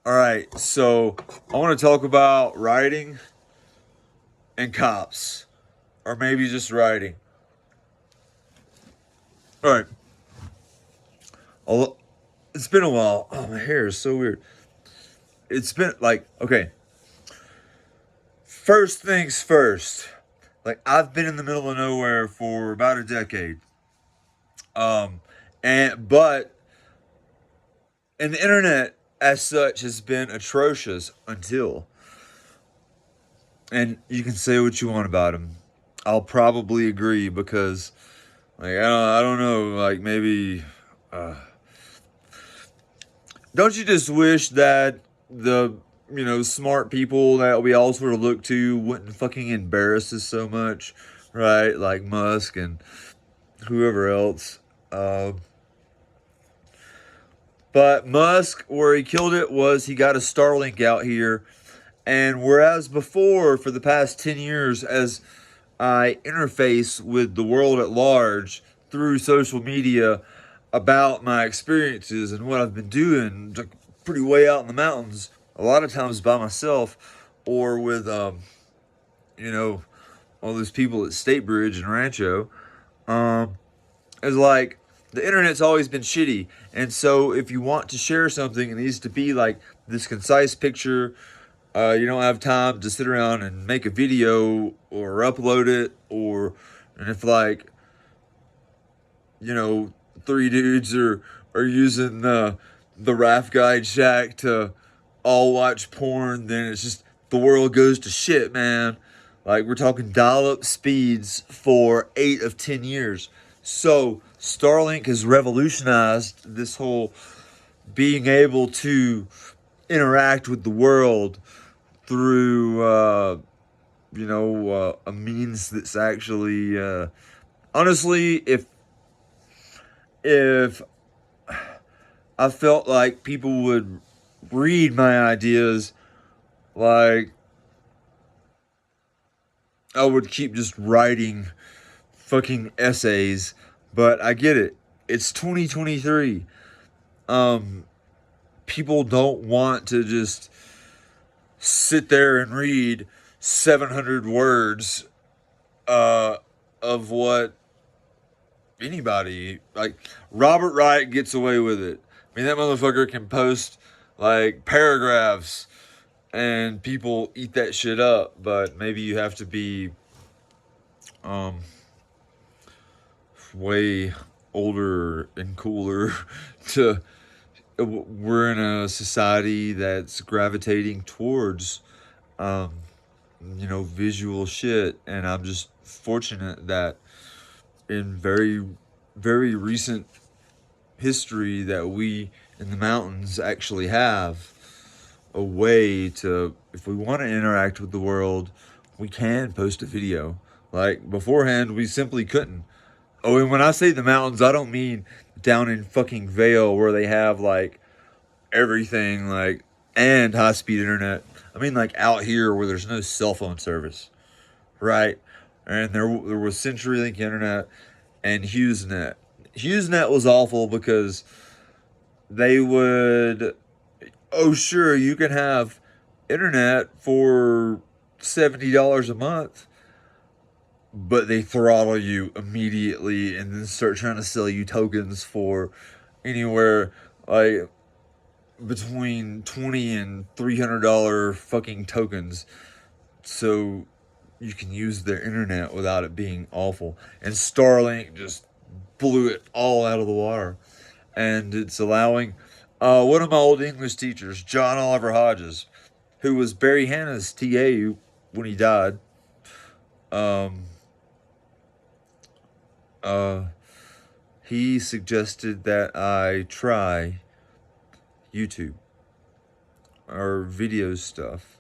All right, so I want to talk about writing and cops, or maybe just writing. All right, I'll- it's been a while. Oh, my hair is so weird. It's been like, okay, first things first. Like, I've been in the middle of nowhere for about a decade. Um, and the internet as such has been atrocious until, and you can say what you want about him. I'll probably agree because, like, I don't know, like maybe, uh, don't you just wish that the smart people that we all sort of look to wouldn't fucking embarrass us so much, right? Like Musk and whoever else. Uh, but Musk, where he killed it was he got a Starlink out here. And whereas before, for the past 10 years, as I interface with the world at large through social media about my experiences and what I've been doing, like pretty way out in the mountains, a lot of times by myself or with, you know, all those people at State Bridge and Rancho, um, is like the internet's always been shitty. And so if you want to share something, it needs to be like this concise picture. You don't have time to sit around and make a video or upload it, or and if like three dudes are using the Raft Guide Shack to all watch porn, then it's just the world goes to shit, man. Like we're talking dial-up speeds for 8 of 10 years. So Starlink has revolutionized this whole being able to interact with the world through a means that's actually honestly, if I felt like people would read my ideas, like I would keep just writing fucking essays. But I get it. It's 2023. Um, People don't want to just sit there and read 700 words uh, of what anybody like. Robert Wright gets away with it. I mean, that motherfucker can post like paragraphs and people eat that shit up, but maybe you have to be um way older and cooler to. We're in a society that's gravitating towards um visual shit, and I'm just fortunate that in very recent history that we in the mountains actually have a way to, if we want to interact with the world, we can post a video. Like beforehand, we simply couldn't. Oh, and when I say the mountains, I don't mean down in fucking Vale where they have like everything, like, and high speed internet. I mean like out here where there's no cell phone service, right? And there was CenturyLink internet and HughesNet. HughesNet was awful because they would, oh sure, you can have internet for $70 a month, but they throttle you immediately and then start trying to sell you tokens for anywhere like between $20 and $300 fucking tokens, so you can use their internet without it being awful. And Starlink just blew it all out of the water, and it's allowing one of my old English teachers, John Oliver Hodges, who was Barry Hanna's TA when he died. Um, uh, he suggested that I try YouTube or video stuff.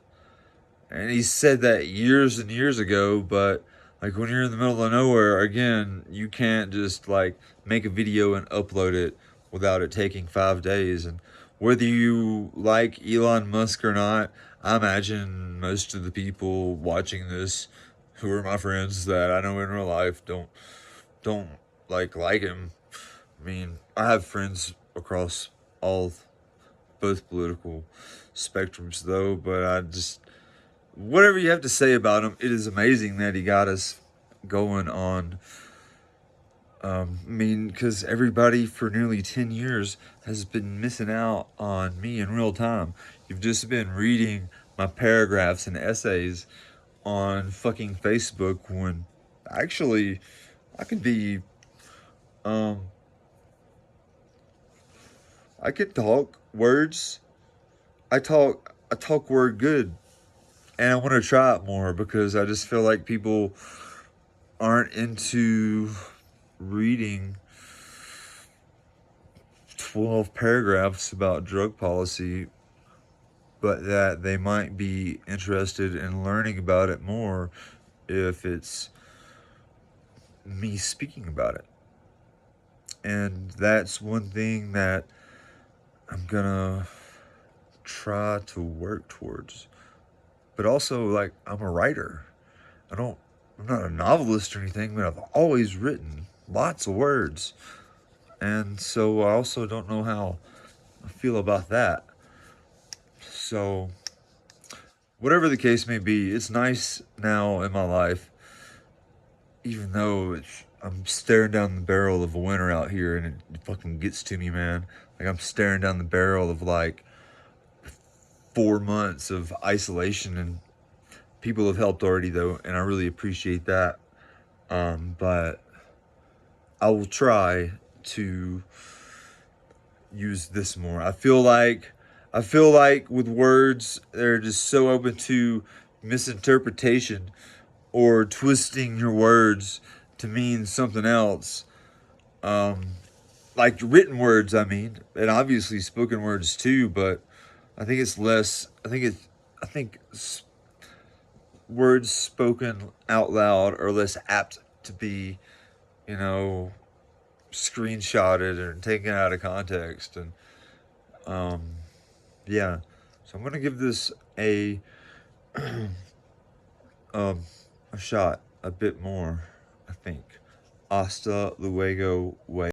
And he said that years and years ago, but like when you're in the middle of nowhere, again, you can't just like make a video and upload it without it taking 5 days. And whether you like Elon Musk or not, I imagine most of the people watching this who are my friends that I know in real life don't like him. I mean, I have friends across all both political spectrums, though. But I just, whatever you have to say about him, it is amazing that he got us going on. I mean, because everybody for nearly 10 years has been missing out on me in real time. You've just been reading my paragraphs and essays on fucking Facebook when actually I could be, um, I could talk words. I talk word good, and I want to try it more because I just feel like people aren't into reading 12 paragraphs about drug policy, but that they might be interested in learning about it more if it's me speaking about it. And that's one thing that I'm gonna try to work towards. But also, like, I'm a writer. I'm not a novelist or anything, but I've always written lots of words. And so I also don't know how I feel about that. So, whatever the case may be, it's nice now in my life, even though I'm staring down the barrel of a winter out here and it fucking gets to me, man. Like, I'm staring down the barrel of like 4 months of isolation, and people have helped already, though, and I really appreciate that. But I will try to use this more. I feel like with words, they're just so open to misinterpretation or twisting your words to mean something else. Um, like written words, I mean, and obviously spoken words too. But I think it's less. I think words spoken out loud are less apt to be, you know, screenshotted or taken out of context. And um, yeah, so I'm gonna give this um a shot a bit more. I think. Hasta luego, way.